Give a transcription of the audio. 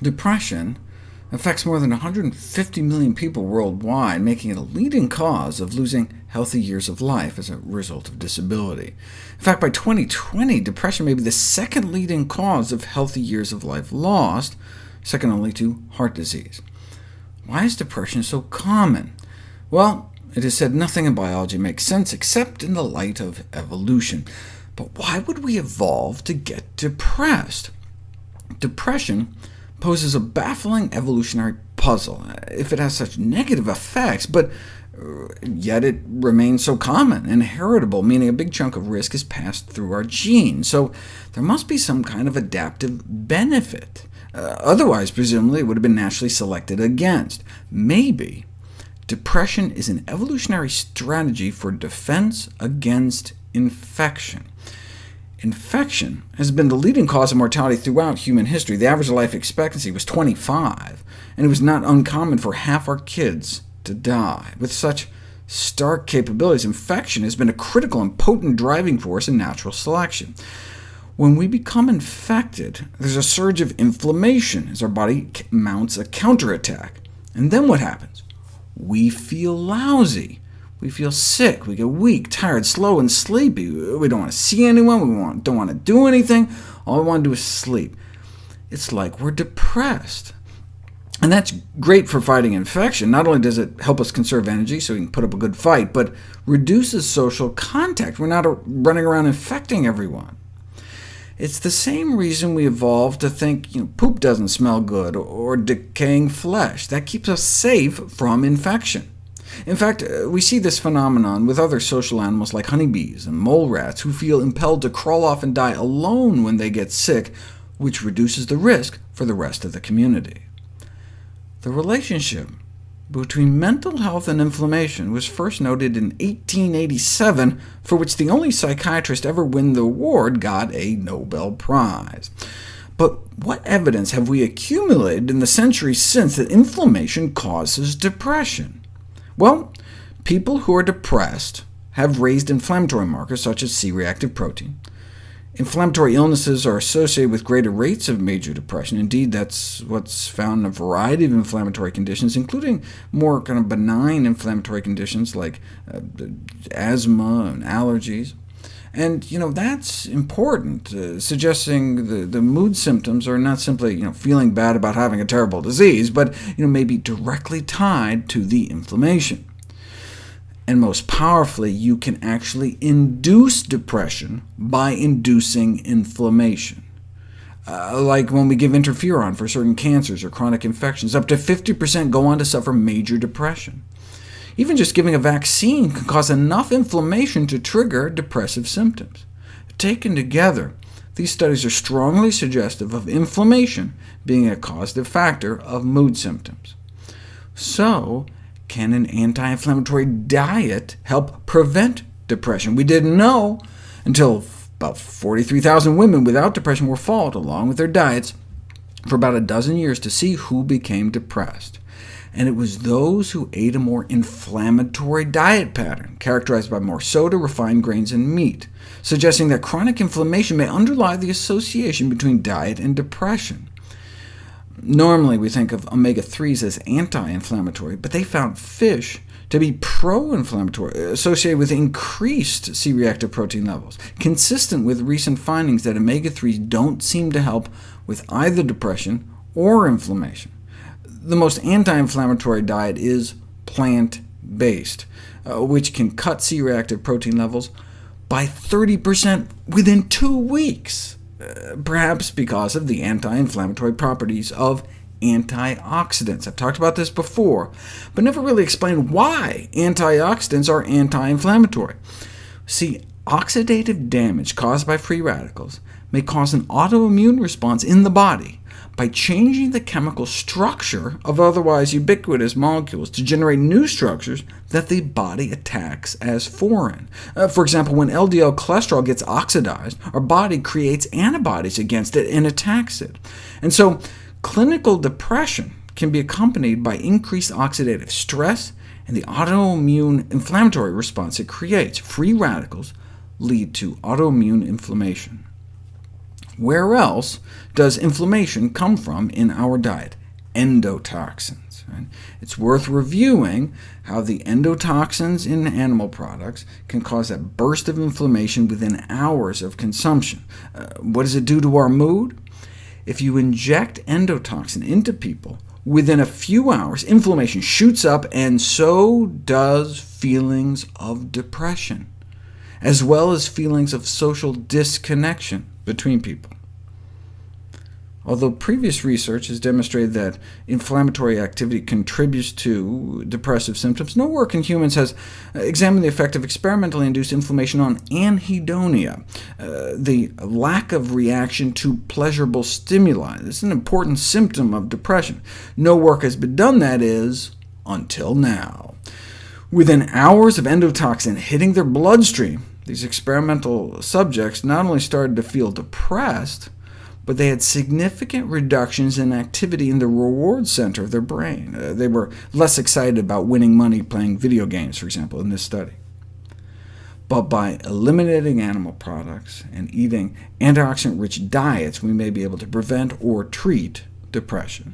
Depression affects more than 150 million people worldwide, making it a leading cause of losing healthy years of life as a result of disability. In fact, by 2020, depression may be the second leading cause of healthy years of life lost, second only to heart disease. Why is depression so common? Well, it is said nothing in biology makes sense except in the light of evolution. But why would we evolve to get depressed? Depression poses a baffling evolutionary puzzle, if it has such negative effects, but yet it remains so common and heritable, meaning a big chunk of risk is passed through our genes. So there must be some kind of adaptive benefit. Otherwise, presumably, it would have been naturally selected against. Maybe depression is an evolutionary strategy for defense against infection. Infection has been the leading cause of mortality throughout human history. The average life expectancy was 25, and it was not uncommon for half our kids to die. With such stark capabilities, infection has been a critical and potent driving force in natural selection. When we become infected, there's a surge of inflammation as our body mounts a counterattack. And then what happens? We feel lousy. We feel sick, we get weak, tired, slow, and sleepy. We don't want to see anyone, we don't want to do anything. All we want to do is sleep. It's like we're depressed. And that's great for fighting infection. Not only does it help us conserve energy so we can put up a good fight, but reduces social contact. We're not running around infecting everyone. It's the same reason we evolved to think poop doesn't smell good, or decaying flesh. That keeps us safe from infection. In fact, we see this phenomenon with other social animals like honeybees and mole rats, who feel impelled to crawl off and die alone when they get sick, which reduces the risk for the rest of the community. The relationship between mental health and inflammation was first noted in 1887, for which the only psychiatrist ever win the award got a Nobel Prize. But what evidence have we accumulated in the centuries since that inflammation causes depression? Well, people who are depressed have raised inflammatory markers such as C-reactive protein. Inflammatory illnesses are associated with greater rates of major depression. Indeed, that's what's found in a variety of inflammatory conditions, including more kind of benign inflammatory conditions like asthma and allergies. And that's important, suggesting the mood symptoms are not simply feeling bad about having a terrible disease, but maybe directly tied to the inflammation. And most powerfully, you can actually induce depression by inducing inflammation. Like when we give interferon for certain cancers or chronic infections, up to 50% go on to suffer major depression. Even just giving a vaccine can cause enough inflammation to trigger depressive symptoms. Taken together, these studies are strongly suggestive of inflammation being a causative factor of mood symptoms. So, can an anti-inflammatory diet help prevent depression? We didn't know until about 43,000 women without depression were followed, along with their diets, for about a dozen years to see who became depressed. And it was those who ate a more inflammatory diet pattern, characterized by more soda, refined grains, and meat, suggesting that chronic inflammation may underlie the association between diet and depression. Normally, we think of omega-3s as anti-inflammatory, but they found fish to be pro-inflammatory, associated with increased C-reactive protein levels, consistent with recent findings that omega-3s don't seem to help with either depression or inflammation. The most anti-inflammatory diet is plant-based, which can cut C-reactive protein levels by 30% within 2 weeks, perhaps because of the anti-inflammatory properties of antioxidants. I've talked about this before, but never really explained why antioxidants are anti-inflammatory. See, oxidative damage caused by free radicals may cause an autoimmune response in the body by changing the chemical structure of otherwise ubiquitous molecules to generate new structures that the body attacks as foreign. For example, when LDL cholesterol gets oxidized, our body creates antibodies against it and attacks it. And so clinical depression can be accompanied by increased oxidative stress and the autoimmune inflammatory response it creates. Free radicals lead to autoimmune inflammation. Where else does inflammation come from in our diet? Endotoxins. Right? It's worth reviewing how the endotoxins in animal products can cause a burst of inflammation within hours of consumption. What does it do to our mood? If you inject endotoxin into people, within a few hours, inflammation shoots up, and so does feelings of depression, as well as feelings of social disconnection between people. Although previous research has demonstrated that inflammatory activity contributes to depressive symptoms, no work in humans has examined the effect of experimentally induced inflammation on anhedonia, the lack of reaction to pleasurable stimuli. This is an important symptom of depression. No work has been done, that is, until now. Within hours of endotoxin hitting their bloodstream, these experimental subjects not only started to feel depressed, but they had significant reductions in activity in the reward center of their brain. They were less excited about winning money playing video games, for example, in this study. But by eliminating animal products and eating antioxidant-rich diets, we may be able to prevent or treat depression.